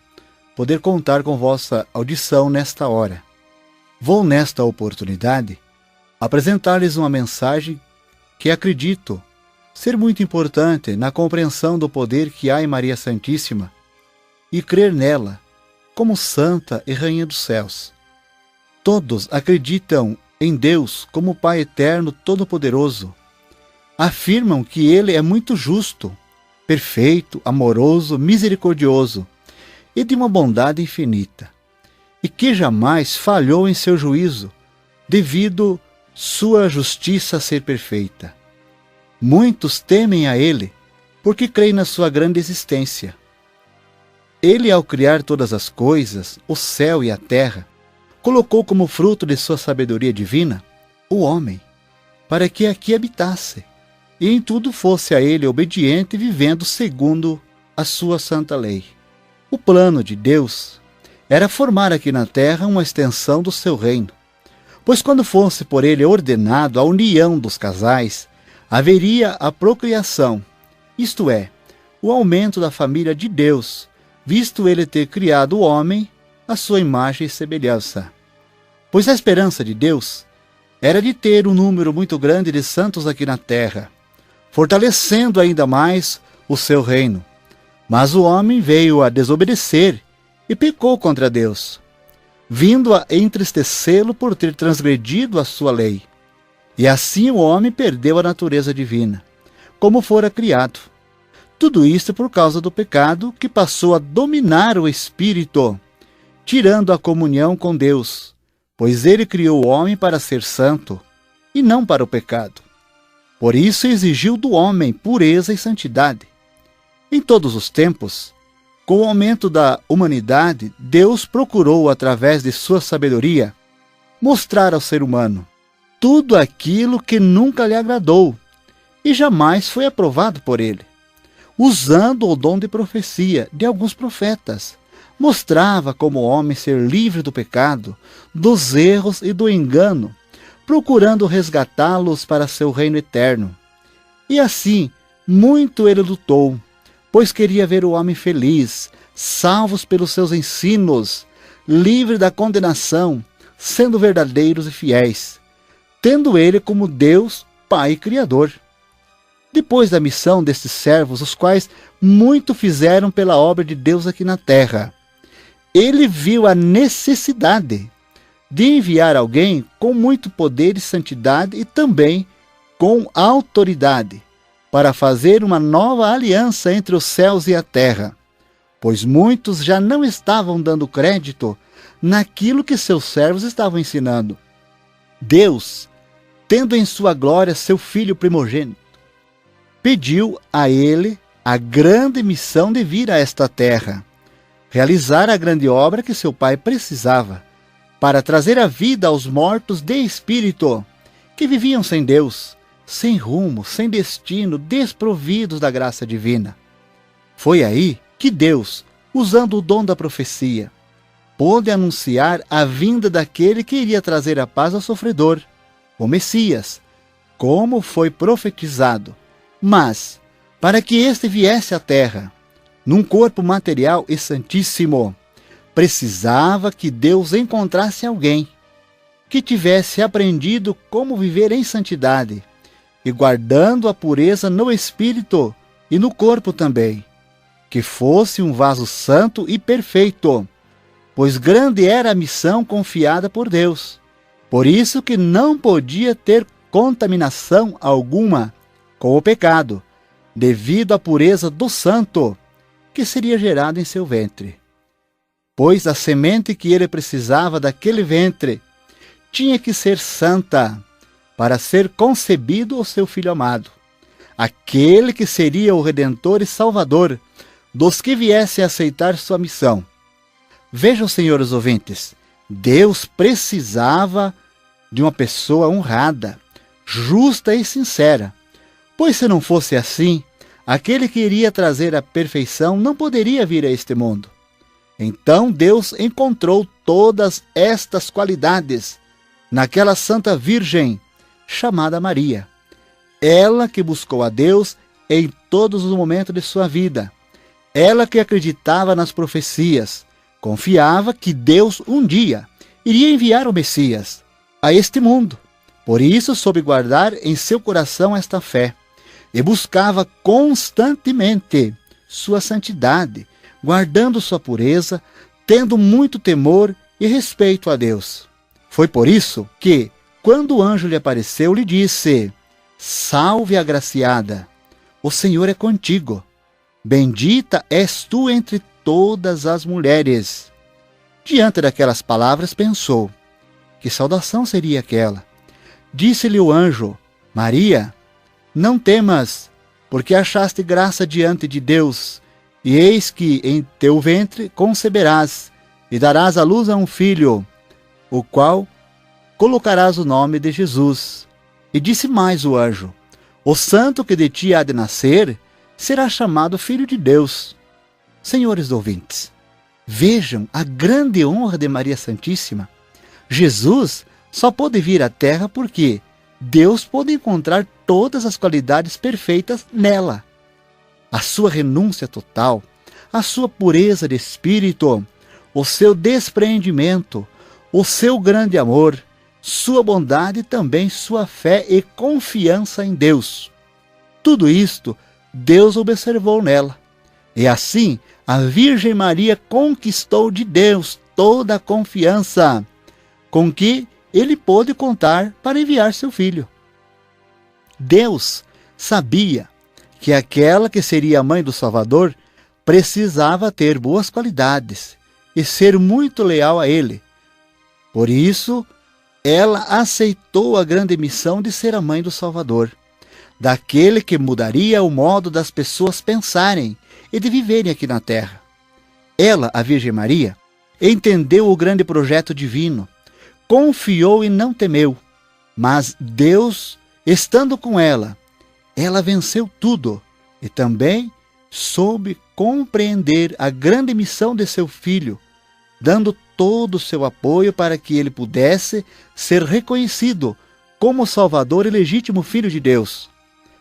poder contar com vossa audição nesta hora. Vou, nesta oportunidade, apresentar-lhes uma mensagem que acredito ser muito importante na compreensão do poder que há em Maria Santíssima e crer nela como Santa e Rainha dos Céus. Todos acreditam em Deus como Pai Eterno Todo-Poderoso. Afirmam que Ele é muito justo, perfeito, amoroso, misericordioso e de uma bondade infinita, e que jamais falhou em seu juízo, devido sua justiça ser perfeita. Muitos temem a Ele, porque creem na sua grande existência. Ele, ao criar todas as coisas, o céu e a terra, colocou como fruto de sua sabedoria divina o homem, para que aqui habitasse, e em tudo fosse a Ele obediente, vivendo segundo a sua santa lei. O plano de Deus era formar aqui na terra uma extensão do seu reino, pois quando fosse por Ele ordenado a união dos casais, haveria a procriação, isto é, o aumento da família de Deus, visto Ele ter criado o homem à sua imagem e semelhança. Pois a esperança de Deus era de ter um número muito grande de santos aqui na terra, fortalecendo ainda mais o seu reino. Mas o homem veio a desobedecer e pecou contra Deus, vindo a entristecê-lo por ter transgredido a sua lei. E assim o homem perdeu a natureza divina, como fora criado. Tudo isso por causa do pecado que passou a dominar o espírito, tirando a comunhão com Deus, pois Ele criou o homem para ser santo e não para o pecado. Por isso exigiu do homem pureza e santidade. Em todos os tempos, com o aumento da humanidade, Deus procurou, através de sua sabedoria, mostrar ao ser humano tudo aquilo que nunca lhe agradou e jamais foi aprovado por ele. Usando o dom de profecia de alguns profetas, mostrava como o homem ser livre do pecado, dos erros e do engano, procurando resgatá-los para seu reino eterno. E assim, muito ele lutou, pois queria ver o homem feliz, salvos pelos seus ensinos, livre da condenação, sendo verdadeiros e fiéis, tendo ele como Deus, Pai e Criador. Depois da missão destes servos, os quais muito fizeram pela obra de Deus aqui na terra, ele viu a necessidade de enviar alguém com muito poder e santidade e também com autoridade, para fazer uma nova aliança entre os céus e a terra, pois muitos já não estavam dando crédito naquilo que seus servos estavam ensinando. Deus, tendo em sua glória seu Filho primogênito, pediu a ele a grande missão de vir a esta terra, realizar a grande obra que seu Pai precisava, para trazer a vida aos mortos de espírito, que viviam sem Deus, sem rumo, sem destino, desprovidos da graça divina. Foi aí que Deus, usando o dom da profecia, pôde anunciar a vinda daquele que iria trazer a paz ao sofredor, o Messias, como foi profetizado. Mas, para que este viesse à terra, num corpo material e santíssimo, precisava que Deus encontrasse alguém que tivesse aprendido como viver em santidade e guardando a pureza no espírito e no corpo também, que fosse um vaso santo e perfeito, pois grande era a missão confiada por Deus. Por isso que não podia ter contaminação alguma com o pecado, devido à pureza do santo, que seria gerado em seu ventre. Pois a semente que ele precisava daquele ventre tinha que ser santa para ser concebido o seu filho amado, aquele que seria o Redentor e Salvador dos que viessem a aceitar sua missão. Vejam, senhores ouvintes, Deus precisava de uma pessoa honrada, justa e sincera, pois se não fosse assim, aquele que iria trazer a perfeição não poderia vir a este mundo. Então Deus encontrou todas estas qualidades naquela Santa Virgem chamada Maria. Ela que buscou a Deus em todos os momentos de sua vida. Ela que acreditava nas profecias, confiava que Deus um dia iria enviar o Messias a este mundo. Por isso soube guardar em seu coração esta fé e buscava constantemente sua santidade, guardando sua pureza, tendo muito temor e respeito a Deus. Foi por isso que, quando o anjo lhe apareceu, lhe disse: Salve, agraciada, o Senhor é contigo. Bendita és tu entre todas as mulheres. Diante daquelas palavras pensou: que saudação seria aquela? Disse-lhe o anjo: Maria, não temas, porque achaste graça diante de Deus, e eis que em teu ventre conceberás, e darás à luz a um filho, o qual colocarás o nome de Jesus. E disse mais o anjo: o santo que de ti há de nascer será chamado Filho de Deus. Senhores ouvintes, vejam a grande honra de Maria Santíssima. Jesus só pôde vir à Terra porque Deus pôde encontrar todas as qualidades perfeitas nela. A sua renúncia total, a sua pureza de espírito, o seu despreendimento, o seu grande amor, sua bondade e também sua fé e confiança em Deus. Tudo isto Deus observou nela. E assim, a Virgem Maria conquistou de Deus toda a confiança com que ele pôde contar para enviar seu filho. Deus sabia que aquela que seria a mãe do Salvador precisava ter boas qualidades e ser muito leal a ele. Por isso, ela aceitou a grande missão de ser a mãe do Salvador, daquele que mudaria o modo das pessoas pensarem e de viverem aqui na terra. Ela, a Virgem Maria, entendeu o grande projeto divino, confiou e não temeu, mas Deus, estando com ela, ela venceu tudo e também soube compreender a grande missão de seu filho, dando todo o seu apoio para que ele pudesse ser reconhecido como Salvador e legítimo Filho de Deus,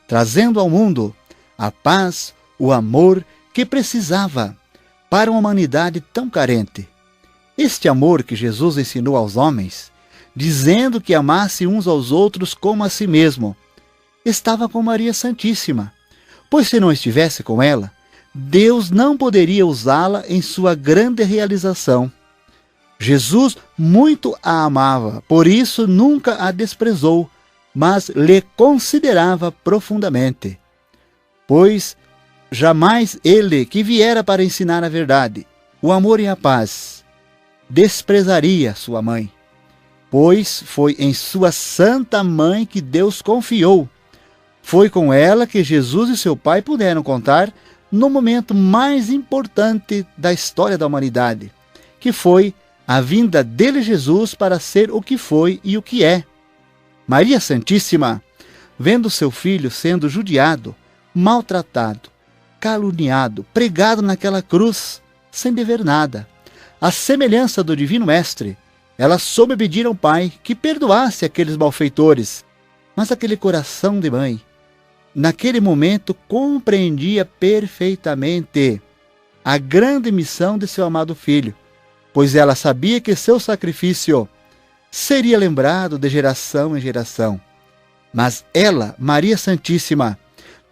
trazendo ao mundo a paz, o amor que precisava para uma humanidade tão carente. Este amor que Jesus ensinou aos homens, dizendo que amasse uns aos outros como a si mesmo, estava com Maria Santíssima, pois se não estivesse com ela, Deus não poderia usá-la em sua grande realização. Jesus muito a amava, por isso nunca a desprezou, mas lhe considerava profundamente. Pois jamais ele, que viera para ensinar a verdade, o amor e a paz, desprezaria sua mãe, pois foi em sua santa mãe que Deus confiou. Foi com ela que Jesus e seu pai puderam contar no momento mais importante da história da humanidade, que foi a vinda dele Jesus para ser o que foi e o que é. Maria Santíssima, vendo seu filho sendo judiado, maltratado, caluniado, pregado naquela cruz, sem dever nada, à semelhança do Divino Mestre, ela soube pedir ao Pai que perdoasse aqueles malfeitores, mas aquele coração de mãe, naquele momento, compreendia perfeitamente a grande missão de seu amado filho, pois ela sabia que seu sacrifício seria lembrado de geração em geração. Mas ela, Maria Santíssima,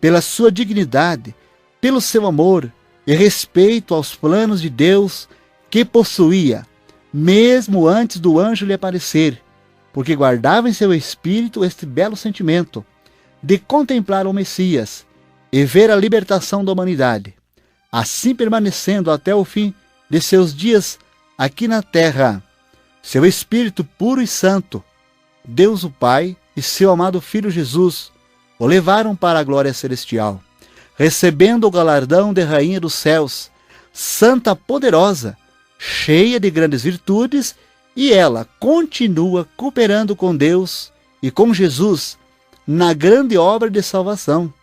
pela sua dignidade, pelo seu amor e respeito aos planos de Deus que possuía, mesmo antes do anjo lhe aparecer, porque guardava em seu espírito este belo sentimento de contemplar o Messias e ver a libertação da humanidade, assim permanecendo até o fim de seus dias aqui na terra. Seu Espírito puro e santo, Deus o Pai e seu amado Filho Jesus, o levaram para a glória celestial, recebendo o galardão de Rainha dos Céus, Santa poderosa, cheia de grandes virtudes, e ela continua cooperando com Deus e com Jesus na grande obra de salvação,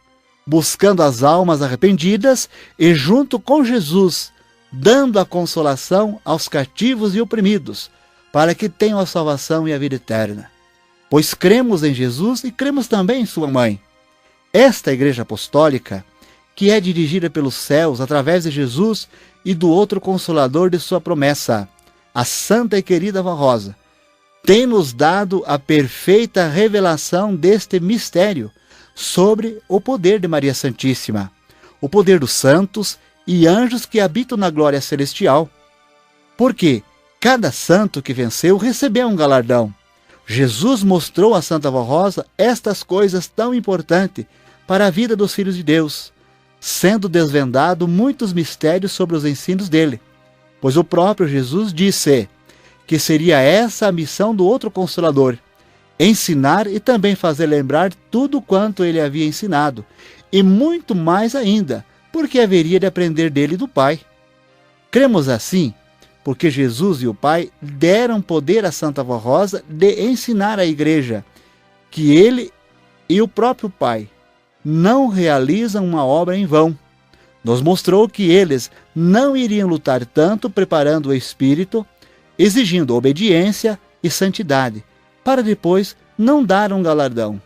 buscando as almas arrependidas e, junto com Jesus, dando a consolação aos cativos e oprimidos, para que tenham a salvação e a vida eterna. Pois cremos em Jesus e cremos também em sua mãe. Esta Igreja Apostólica, que é dirigida pelos céus através de Jesus e do outro Consolador de sua promessa, a Santa e querida Vó Rosa, tem nos dado a perfeita revelação deste mistério sobre o poder de Maria Santíssima, o poder dos santos e anjos que habitam na glória celestial. Porque cada santo que venceu recebeu um galardão. Jesus mostrou a Santa Vó Rosa estas coisas tão importantes para a vida dos filhos de Deus, sendo desvendado muitos mistérios sobre os ensinos dele, pois o próprio Jesus disse que seria essa a missão do outro Consolador, ensinar e também fazer lembrar tudo quanto ele havia ensinado, e muito mais ainda, porque haveria de aprender dele e do Pai. Cremos assim, porque Jesus e o Pai deram poder a Santa Vó Rosa de ensinar à Igreja que ele e o próprio Pai não realizam uma obra em vão. Nos mostrou que eles não iriam lutar tanto preparando o espírito, exigindo obediência e santidade, para depois não dar um galardão.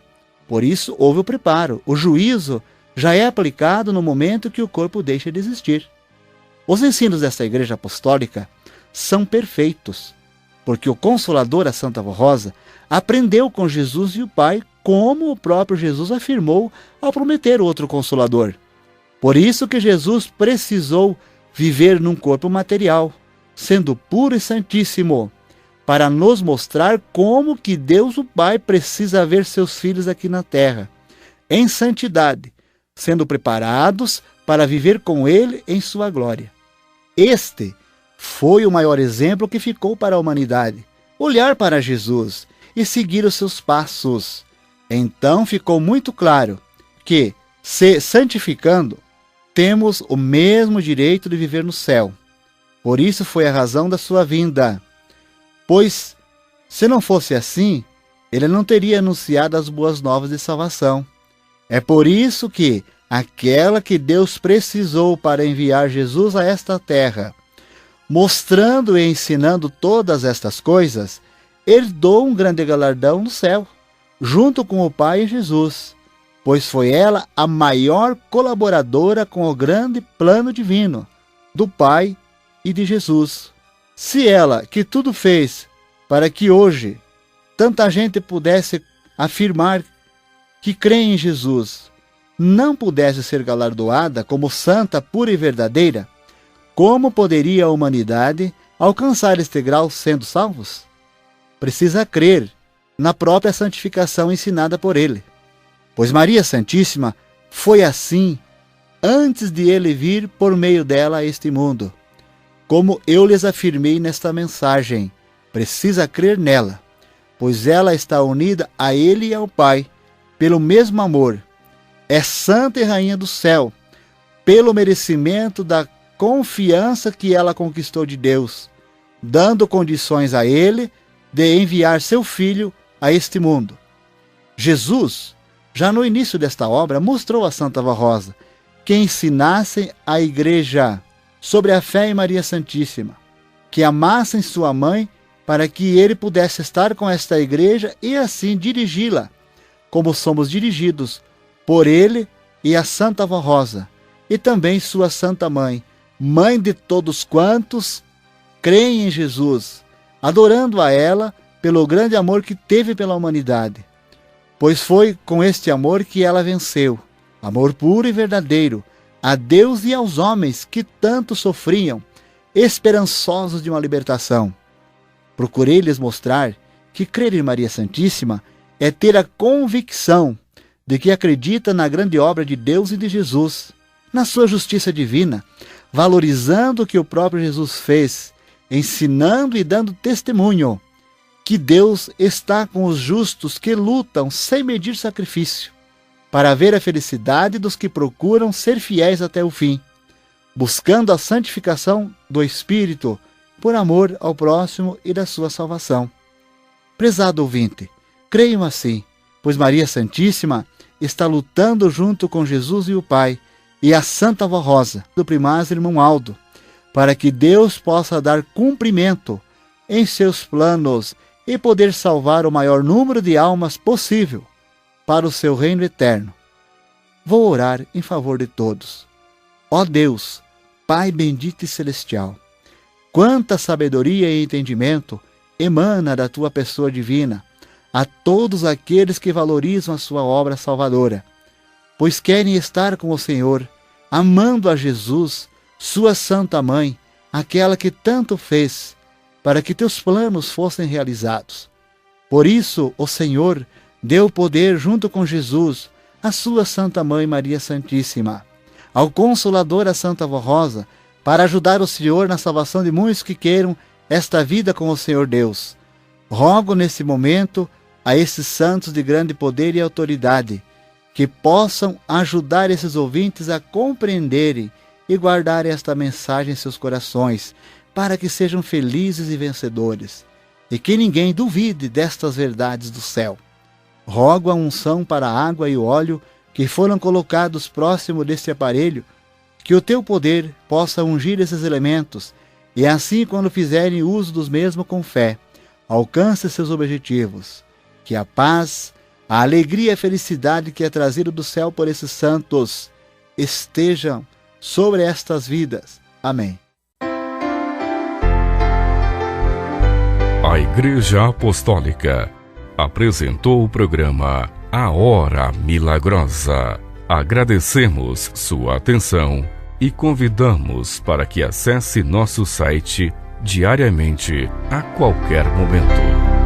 Por isso houve o preparo, o juízo já é aplicado no momento que o corpo deixa de existir. Os ensinos desta Igreja Apostólica são perfeitos, porque o Consolador, a Santa Vó Rosa, aprendeu com Jesus e o Pai, como o próprio Jesus afirmou ao prometer outro Consolador. Por isso que Jesus precisou viver num corpo material, sendo puro e santíssimo, para nos mostrar como que Deus o Pai precisa ver seus filhos aqui na terra, em santidade, sendo preparados para viver com Ele em sua glória. Este foi o maior exemplo que ficou para a humanidade, olhar para Jesus e seguir os seus passos. Então ficou muito claro que, se santificando, temos o mesmo direito de viver no céu. Por isso foi a razão da sua vinda. Pois, se não fosse assim, ele não teria anunciado as boas novas de salvação. É por isso que aquela que Deus precisou para enviar Jesus a esta terra, mostrando e ensinando todas estas coisas, herdou um grande galardão no céu, junto com o Pai e Jesus, pois foi ela a maior colaboradora com o grande plano divino do Pai e de Jesus. Se ela, que tudo fez para que hoje tanta gente pudesse afirmar que crê em Jesus, não pudesse ser galardoada como santa, pura e verdadeira, como poderia a humanidade alcançar este grau sendo salvos? Precisa crer na própria santificação ensinada por ele. Pois Maria Santíssima foi assim antes de ele vir por meio dela a este mundo. Como eu lhes afirmei nesta mensagem, precisa crer nela, pois ela está unida a ele e ao Pai, pelo mesmo amor. É Santa e Rainha do céu, pelo merecimento da confiança que ela conquistou de Deus, dando condições a ele de enviar seu Filho a este mundo. Jesus, já no início desta obra, mostrou a Santa Vó Rosa que ensinassem a Igreja sobre a fé em Maria Santíssima, que amassem sua mãe para que ele pudesse estar com esta Igreja e assim dirigi-la, como somos dirigidos por ele e a Santa Vó Rosa, e também sua Santa Mãe, mãe de todos quantos creem em Jesus, adorando a ela pelo grande amor que teve pela humanidade. Pois foi com este amor que ela venceu, amor puro e verdadeiro, a Deus e aos homens que tanto sofriam, esperançosos de uma libertação. Procurei lhes mostrar que crer em Maria Santíssima é ter a convicção de que acredita na grande obra de Deus e de Jesus, na sua justiça divina, valorizando o que o próprio Jesus fez, ensinando e dando testemunho que Deus está com os justos que lutam sem medir sacrifício, para ver a felicidade dos que procuram ser fiéis até o fim, buscando a santificação do Espírito por amor ao próximo e da sua salvação. Prezado ouvinte, creiam assim, pois Maria Santíssima está lutando junto com Jesus e o Pai e a Santa Avó Rosa, do primaz irmão Aldo, para que Deus possa dar cumprimento em seus planos e poder salvar o maior número de almas possível para o seu reino eterno. Vou orar em favor de todos. Ó Deus, Pai bendito e celestial, quanta sabedoria e entendimento emana da tua pessoa divina a todos aqueles que valorizam a sua obra salvadora, pois querem estar com o Senhor, amando a Jesus, sua Santa Mãe, aquela que tanto fez para que teus planos fossem realizados. Por isso, o Senhor deu poder junto com Jesus à sua Santa Mãe Maria Santíssima, ao Consolador, a Santa Avó Rosa, para ajudar o Senhor na salvação de muitos que queiram esta vida com o Senhor Deus. Rogo nesse momento a esses santos de grande poder e autoridade, que possam ajudar esses ouvintes a compreenderem e guardarem esta mensagem em seus corações, para que sejam felizes e vencedores, e que ninguém duvide destas verdades do céu. Rogo a unção para a água e o óleo que foram colocados próximo deste aparelho, que o teu poder possa ungir esses elementos, e assim, quando fizerem uso dos mesmos com fé, alcance seus objetivos. Que a paz, a alegria e a felicidade que é trazida do céu por esses santos estejam sobre estas vidas. Amém. A Igreja Apostólica apresentou o programa A Hora Milagrosa. Agradecemos sua atenção e convidamos para que acesse nosso site diariamente, a qualquer momento.